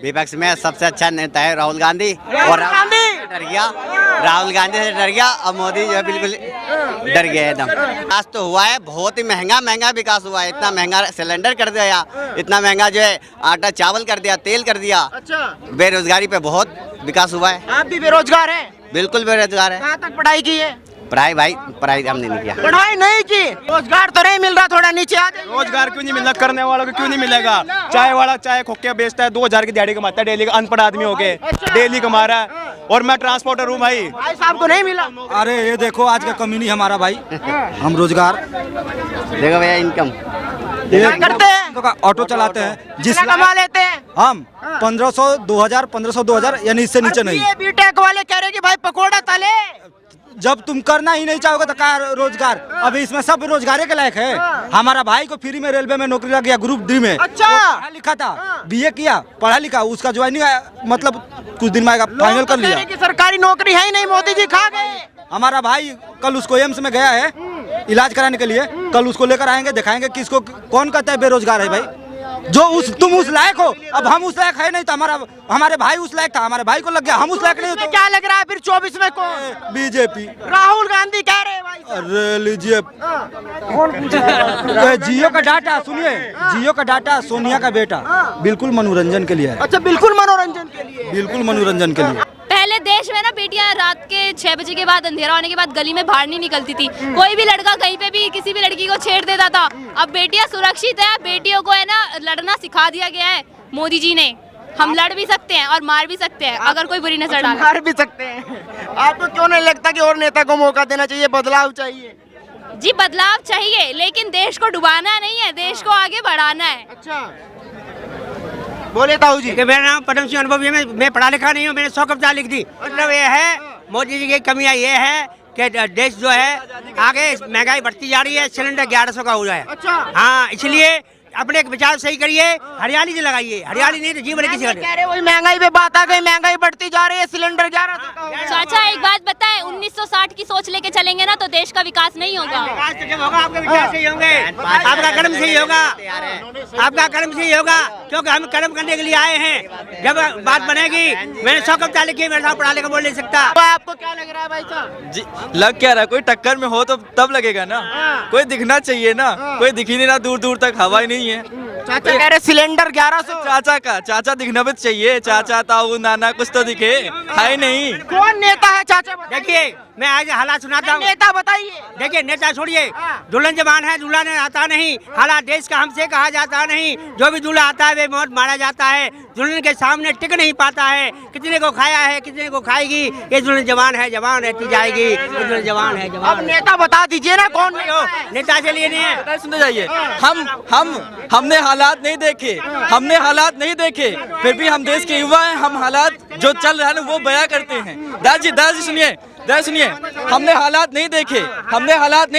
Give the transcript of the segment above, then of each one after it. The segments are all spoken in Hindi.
विपक्ष में सबसे अच्छा नेता है राहुल गांधी। और राहुल गांधी से डर गया। अब मोदी जो है बिल्कुल डर गया एकदम। विकास तो हुआ है, बहुत ही महंगा विकास हुआ है। इतना महंगा सिलेंडर कर दिया, इतना महंगा जो है आटा चावल कर दिया, तेल कर दिया। अच्छा, बेरोजगारी पे बहुत विकास हुआ है। आप भी बेरोजगार हैं? बिल्कुल बेरोजगार है। कहाँ तक पढ़ाई की है? पढ़ाई हमने नहीं किया। पढ़ाई नहीं की, रोजगार तो नहीं मिल रहा, थोड़ा नीचे आ जाइए। रोजगार क्यों नहीं मिल रहा? करने वालों को क्यों नहीं मिलेगा? चाय वाला चाय खोके बेचता है, 2000 की दिहाड़ी कमाता है डेली का, अनपढ़ आदमी हो के डेली कमा रहा है। और मैं ट्रांसपोर्टर हूँ भाई। भाई साहब को नहीं मिला। अरे ये देखो आज का कमी नहीं हमारा भाई, हम रोजगार देखो भैया इनकम क्या करते हैं? तो ऑटो चलाते हैं, जिस कितना कमा लेते हैं? हम 1500 2000 1500 2000 यानी इससे नीचे नहीं। ये बीटेक वाले कह रहे कि भाई पकोड़ा तले। जब तुम करना ही नहीं चाहोगे तो क्या रोजगार? अभी इसमें सब रोजगार के लायक है। हमारा भाई को फ्री में रेलवे में नौकरी लग गया, ग्रुप डी में। अच्छा, पढ़ा लिखा था, बीए किया, पढ़ा लिखा, उसका ज्वाइनिंग मतलब कुछ दिन में आएगा, फाइनल कर लिया। कि सरकारी नौकरी है ही नहीं, मोदी जी खा गए। हमारा भाई कल उसको एम्स में गया है इलाज कराने के लिए, कल उसको लेकर आएंगे, दिखाएंगे किसको कौन कहता है बेरोजगार है भाई। जो तुम उस लायक हो, अब हम उस लायक है नहीं, तो हमारे भाई उस लायक था, हमारे भाई को लग गया, हम उस लायक नहीं होते। क्या लग रहा है फिर 24 में कौन? बीजेपी, राहुल गांधी कह रहे हैं भाई। अरे लीजिए जियो का डाटा सुनिए, जियो का डाटा सोनिया का बेटा, बिल्कुल मनोरंजन के लिए है। अच्छा, बिल्कुल मनोरंजन के लिए। बिल्कुल मनोरंजन के लिए। पहले देश में ना बेटियां रात के 6 बजे के बाद, अंधेरा होने के बाद गली में बाहर नहीं निकलती थी। कोई भी लड़का कहीं पे भी किसी भी लड़की को छेड़ देता था। अब बेटियां सुरक्षित है, बेटियों को है ना लड़ना सिखा दिया गया है मोदी जी ने। हम लड़ भी सकते हैं और मार भी सकते हैं अगर कोई बुरी नजर डाले। मार भी सकते हैं। आपको क्यों नहीं लगता कि और नेता को मौका देना चाहिए, बदलाव चाहिए? जी बदलाव चाहिए, लेकिन देश को डुबाना नहीं है, देश को आगे बढ़ाना है। अच्छा, बोले ताऊ जी। मेरा नाम पद्म सिंह अनुभवी है। मैं पढ़ा लिखा नहीं हूँ, मैंने 100 कविता लिख दी। मतलब ये है मोदी जी की कमियां ये है कि देश जो है आगे महंगाई बढ़ती जा रही है, सिलेंडर 1100 का हो जाए। अच्छा, हाँ, इसलिए अपने विचार सही करिए, हरियाली से लगाइए, हरियाली नहीं तो जीवन किसी का कह रहे वही महंगाई पे बात आ गई, महंगाई बढ़ती जा रही है, सिलेंडर 1100 का हो गया। चाचा एक बात बताएं, 1960 की सोच लेके चलेंगे ना तो देश का विकास नहीं होगा। विकास तो जब होगा आपके विचार सही होंगे, आपका कर्म सही होगा, आपका कर्म सही होगा, क्योंकि हम कर्म करने के लिए आए हैं। जब बात बनेगी, मैंने 100 कविता लिखी, मेरे साथ पढ़ा लिखा बोल नहीं सकता। तो आपको क्या लग रहा है भाई साहब? जी लग क्या रहा है? कोई टक्कर में हो तो तब लगेगा ना, कोई दिखना चाहिए ना, कोई दिख ही नहीं रहा, दूर दूर तक हवा ही नहीं है। चाचा कह रहे सिलेंडर 1100। चाचा दिखना भी चाहिए, चाचा ताऊ नाना कुछ तो दिखे, है नहीं। कौन नेता है चाचा? देखिए मैं आज हालात सुनाता हूँ। नेता बताइए। देखिए नेता छोड़िए, दुल्हन जवान है, दूल्हा ने आता नहीं, हालात देश का हमसे कहा जाता नहीं। जो भी दूल्हा आता है वे मौत मारा जाता है, दुल्हन के सामने टिक नहीं पाता है। कितने को खाया है, कितने को खाएगी, ये दुल्हन जवान है, जवान रहती जाएगी, ये दुल्हन जवान है, अब जवान। नेता बता दीजिए ना कौन नेता है? नेता से लिए नहीं है। सुनते जाइए, हमने हालात नहीं देखे, हमने हालात नहीं देखे, फिर भी हम देश के युवा हैं, हम हालात जो चल रहा है ना वो बयां करते हैं। दादाजी सुनिए, हमने हालात नहीं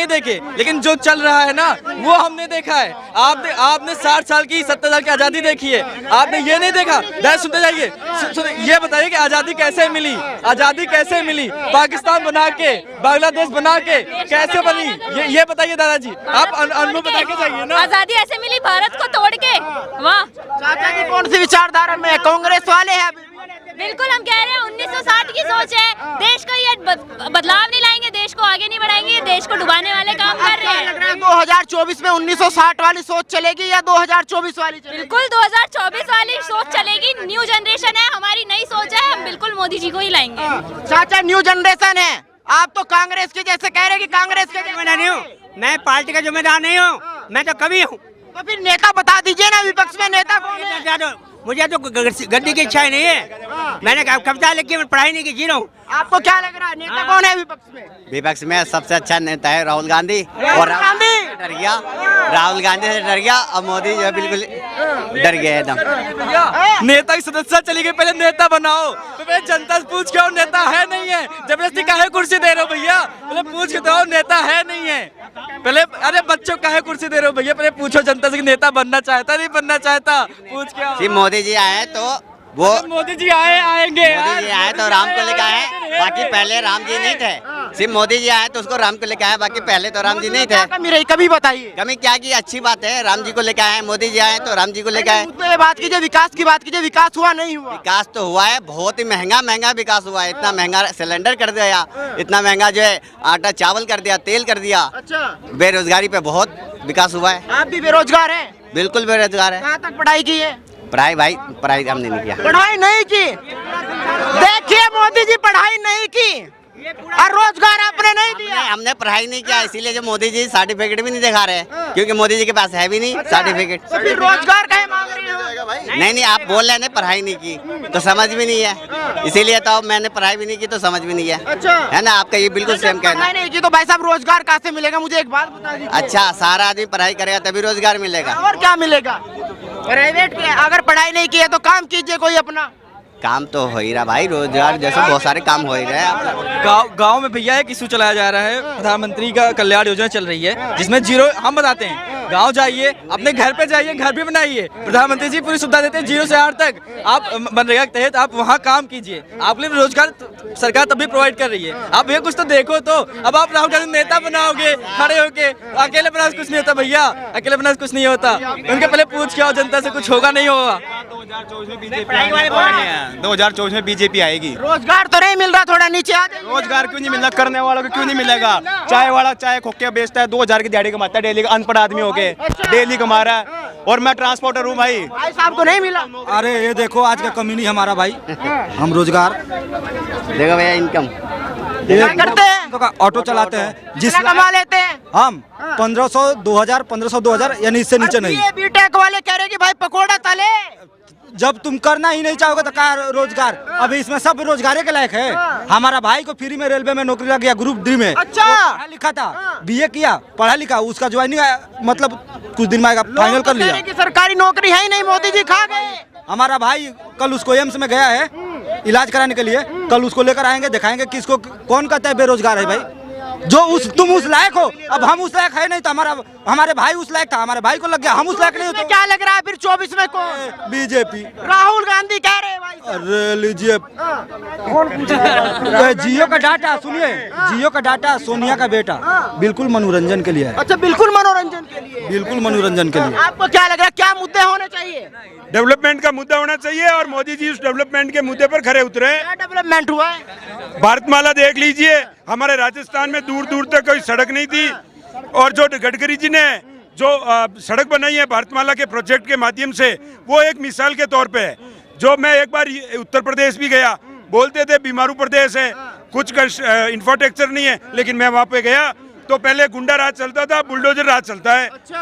देखे, लेकिन जो चल रहा है ना वो हमने देखा है। आपने 60 साल की 70 साल की आजादी देखी है, आपने ये नहीं देखा। सुनते जाइए, ये बताइए कि आजादी कैसे मिली? पाकिस्तान बना के, बांग्लादेश बना के कैसे बनी? ये बताइए दादाजी, आप अनुभव बता के जाइए ना। आजादी ऐसे मिली भारत को तोड़ के। वाह, चाचा की कौन सी विचारधारा में? कांग्रेस वाले हैं। बिल्कुल हम कह रहे हैं 1960 की सोच है, देश को ये बदलाव नहीं लाएंगे, देश को आगे नहीं बढ़ाएंगे, देश को डुबाने वाले काम कर रहे हैं। लग रहा है 2024 में 1960 वाली सोच चलेगी या 2024 वाली चलेगी? बिल्कुल 2024 वाली सोच चलेगी। न्यू जनरेशन है, हमारी नई सोच है, हम बिल्कुल मोदी जी को ही लाएंगे। चाचा न्यू जनरेशन है, आप तो कांग्रेस के जैसे कह रहे हैं कि कांग्रेस के जिम्मेदार नहीं हूँ, मैं पार्टी का जिम्मेदार नहीं हूँ, मैं तो कवि हूँ। तो फिर नेता बता दीजिए ना, विपक्ष में नेता कौन है? मुझे तो गद्दी की इच्छा ही नहीं है। मैंने कविता लिखी, मैं पढ़ाई नहीं की, जी रहा हूँ। आपको क्या लग रहा है नेता कौन है विपक्ष में? विपक्ष में सबसे अच्छा नेता है राहुल गांधी। और राहुल गांधी से डर गया। अब मोदी जो है बिल्कुल डर गया एकदम। नेता की सदस्यता चली गई, पहले नेता बनाओ। तो पहले जनता से पूछ के आओ नेता है नहीं है, जबरदस्ती काहे कुर्सी दे रहे हो भैया? पहले पूछ के दो नेता है नहीं है। पहले अरे बच्चों काहे कुर्सी दे रहे हो भैया? पहले पूछो जनता से कि नेता बनना चाहता नहीं बनना चाहता, पूछ के आओ। मोदी जी आए तो वो मोदी जी आएंगे मोदी जी आए तो राम को लेके आए, बाकी पहले राम जी नहीं थे। सिर्फ मोदी जी आए तो उसको राम को लेके आए, बाकी पहले तो राम जी नहीं थे। क्या कमी रही कभी बताइए। कमी क्या की, अच्छी बात है, राम जी को लेके आए, मोदी जी आए तो राम जी को लेके आए। मुद्दे बात कीजिए, विकास की बात कीजिए, विकास हुआ नहीं हुआ? विकास तो हुआ है, बहुत ही महंगा विकास हुआ है। इतना महंगा सिलेंडर कर दिया, इतना महंगा जो है आटा चावल कर दिया, तेल कर दिया। अच्छा, बेरोजगारी पे बहुत विकास हुआ है। आप भी बेरोजगार हैं? बिल्कुल बेरोजगार है। कहाँ तक पढ़ाई की है? पढ़ाई हमने नहीं किया। पढ़ाई नहीं की। देखिए मोदी जी पढ़ाई नहीं की और रोजगार आपने नहीं दिया। हमने पढ़ाई नहीं किया, इसीलिए जो मोदी जी सर्टिफिकेट भी नहीं दिखा रहे, क्योंकि मोदी जी के पास है भी नहीं सर्टिफिकेट। तो फिर रोजगार कहे मांग रही हो? नहीं, आप बोल रहे हैं पढ़ाई नहीं की तो समझ भी नहीं है, इसीलिए तो मैंने पढ़ाई भी नहीं की तो समझ भी नहीं है। अच्छा, है ना, आपका ये बिल्कुल सेम कहना पढ़ाई है। नहीं की तो भाई साहब रोजगार कहाँ से मिलेगा? मुझे एक बात बता दीजिए। अच्छा, सारा आदमी पढ़ाई करेगा तभी रोजगार मिलेगा। और क्या मिलेगा? प्राइवेट के अगर पढ़ाई नहीं की है तो काम कीजिए कोई अपना। काम तो हो ही रहा भाई, रोजगार जैसे बहुत सारे काम हो ही रहे हैं। गांव में भैया एक इशू चलाया जा रहा है, प्रधानमंत्री का कल्याण योजना चल रही है, जिसमें जीरो, हम बताते हैं, गांव जाइए, अपने घर पे जाइए, घर भी बनाइए, प्रधानमंत्री जी पूरी सुविधा देते हैं 0 से 8 तक। आप मनरेगा के तहत आप वहाँ काम कीजिए, आपके लिए रोजगार सरकार तभी प्रोवाइड कर रही है। आप भैया कुछ तो देखो तो, अब आप राहुल गांधी नेता बनाओगे खड़े होके, अकेले बना कुछ नहीं होता भैया, अकेले बना कुछ नहीं होता। उनके पहले पूछ के आओ जनता से, कुछ होगा नहीं होगा। 2024 में बीजेपी आएगी। रोजगार तो नहीं मिल रहा, थोड़ा नीचे आ जाइए। रोजगार क्यों नहीं मिल रहा? करने वालों को क्यों नहीं मिलेगा? चाय वाला चाय खोके बेचता है, 2000 की दिहाड़ी कमाता है डेली का, अनपढ़ आदमी हो के डेली कमा रहा है। और मैं ट्रांसपोर्टर हूँ भाई साहब को नहीं मिला। अरे ये देखो आज का कमीनी हमारा भाई, हम रोजगार देखो भैया, इनकम क्या करते हैं? तो ऑटो चलाते हैं, जिस कितना कमा लेते हैं? हम 1500 2000 1500 2000 यानी इससे नीचे नहीं। ये बीटेक वाले कह रहे कि भाई पकोड़ा तले। जब तुम करना ही नहीं चाहोगे तो क्या रोजगार? अभी इसमें सब रोजगार के लायक है। हमारा भाई को फ्री में रेलवे में नौकरी लग गया, ग्रुप डी में। अच्छा, वो पढ़ा लिखा था, बीए किया, पढ़ा लिखा, उसका ज्वाइनिंग मतलब कुछ दिन में आएगा, फाइनल कर लिया। कि सरकारी नौकरी है ही नहीं, मोदी जी खा गए। हमारा भाई कल उसको एम्स में गया है इलाज कराने के लिए, कल उसको लेकर आएंगे, दिखाएंगे कि इसको कौन कहता है बेरोजगार है भाई। जो तुम उस लायक हो, अब हम उस लायक है नहीं तो हमारे भाई उस लायक था, हमारे भाई को लग गया, हम उस लायक नहीं हो तो क्या लग रहा है फिर 24 में कौन? बीजेपी। राहुल गांधी कह रहे हैं भाई। अरे लीजिए, जियो का डाटा सुनिए, जियो का डाटा सोनिया का बेटा, बिल्कुल मनोरंजन के लिए है। अच्छा, बिल्कुल मनोरंजन के लिए, बिल्कुल मनोरंजन के लिए। आपको क्या लग रहा है, क्या मुद्दे होने चाहिए? डेवलपमेंट का मुद्दा होना चाहिए और मोदी जी उस डेवलपमेंट के मुद्दे पर खरे उतरे। क्या डेवलपमेंट हुआ है? भारतमाला देख लीजिए, हमारे राजस्थान में दूर दूर तक कोई सड़क नहीं थी, और जो गडकरी जी ने जो सड़क बनाई है भारतमाला के प्रोजेक्ट के माध्यम से, वो एक मिसाल के तौर पे है। जो मैं एक बार उत्तर प्रदेश भी गया, बोलते थे बीमारू प्रदेश है, कुछ इंफ्रास्ट्रक्चर नहीं है, लेकिन मैं वहाँ पे गया तो पहले गुंडा राज चलता था, बुलडोजर राज चलता है। अच्छा,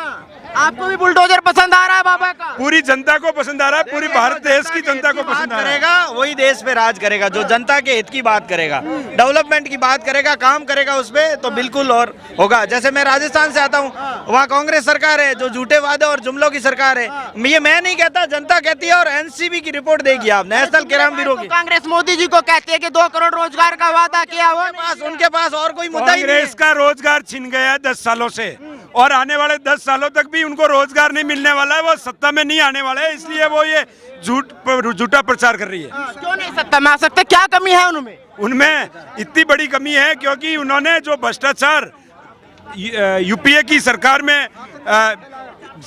आपको भी बुलडोजर पसंद आ रहा है बाबा का? पूरी जनता को पसंद आ रहा है, पूरी भारत देश की जनता को पसंद आ रहा है। करेगा वही देश पे राज करेगा, जो जनता के हित की बात करेगा, डेवलपमेंट की बात करेगा, काम करेगा उस पे, तो बिल्कुल और होगा। जैसे मैं राजस्थान से आता हूँ, वहाँ कांग्रेस सरकार है जो झूठे वादे और जुमलों की सरकार है। ये मैं नहीं कहता, जनता कहती है, और एनसीबी की रिपोर्ट देगी आप, नेशनल क्राइम ब्यूरो की। कांग्रेस मोदी जी को कहती है कि 2 करोड़ रोजगार का वादा किया, वो उनके पास और कोई मुद्दा ही नहीं है। कांग्रेस का रोजगार छिन गया है 10 सालों से, और आने वाले 10 सालों तक भी उनको रोजगार नहीं मिलने वाला है। वो सत्ता में नहीं आने वाले हैं, इसलिए वो ये झूठा प्रचार कर रही है। क्यों नहीं सत्ता में आ सकते? क्या कमी है उनमें? उनमें इतनी बड़ी कमी है क्योंकि उन्होंने जो भ्रष्टाचार यूपीए की सरकार में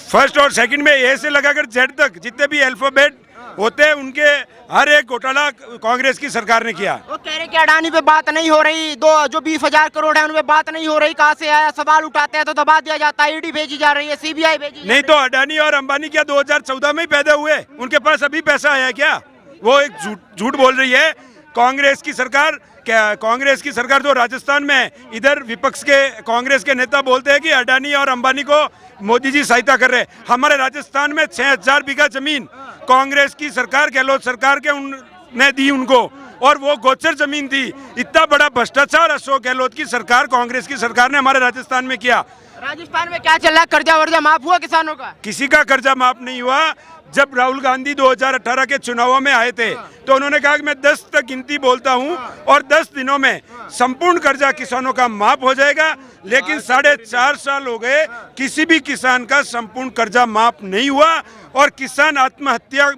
फर्स्ट और सेकंड में ए से लगाकर जेड तक जितने भी अल्फाबेट होते हैं, उनके हर एक घोटाला कांग्रेस की सरकार ने किया। वो कह रहे कि अडानी पे बात नहीं हो रही, जो 20,000 करोड़ है उनपे बात नहीं हो रही, कहाँ से आया? सवाल उठाते हैं तो दबा दिया जाता है, ईडी भेजी जा रही है, सीबीआई भेजी नहीं तो अडानी और अंबानी क्या 2014 में ही पैदा हुए? उनके पास अभी पैसा आया क्या? वो एक झूठ बोल रही है कांग्रेस की सरकार। कांग्रेस की सरकार जो राजस्थान में है, इधर विपक्ष के कांग्रेस के नेता बोलते हैं कि अडानी और अंबानी को मोदी जी सहायता कर रहे हैं। हमारे राजस्थान में 6000 बीघा जमीन कांग्रेस की सरकार, गहलोत सरकार के उनने दी उनको, और वो गोचर जमीन थी। इतना बड़ा भ्रष्टाचार अशोक गहलोत की सरकार, कांग्रेस की सरकार ने हमारे राजस्थान में किया। राजस्थान में क्या चल रहा है? कर्जा वर्जा माफ हुआ किसानों का? किसी का कर्जा माफ नहीं हुआ। जब राहुल गांधी 2018 के चुनावों में आए थे तो उन्होंने कहा कि मैं 10 तक गिनती बोलता हूं और 10 दिनों में संपूर्ण कर्जा किसानों का माफ हो जाएगा। लेकिन 4.5 साल हो गए, किसी भी किसान का संपूर्ण कर्जा माफ नहीं हुआ और किसान आत्महत्या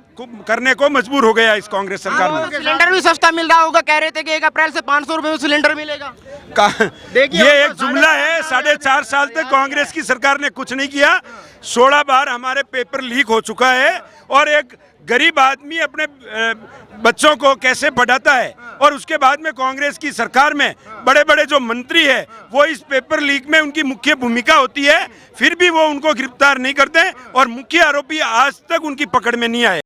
करने को मजबूर हो गया इस कांग्रेस सरकार में। सिलेंडर भी सस्ता मिल रहा होगा, कह रहे थे कि 1 अप्रैल से 500 रुपए में सिलेंडर मिलेगा। ये एक जुमला है। 4.5 साल तक कांग्रेस की सरकार ने कुछ नहीं किया। 16 बार हमारे पेपर लीक हो चुका है और एक गरीब आदमी अपने बच्चों को कैसे पढ़ाता है और उसके बाद में कांग्रेस की सरकार में बड़े बड़े जो मंत्री है वो इस पेपर लीक में उनकी मुख्य भूमिका होती है, फिर भी वो उनको गिरफ्तार नहीं करते और मुख्य आरोपी आज तक उनकी पकड़ में नहीं आए।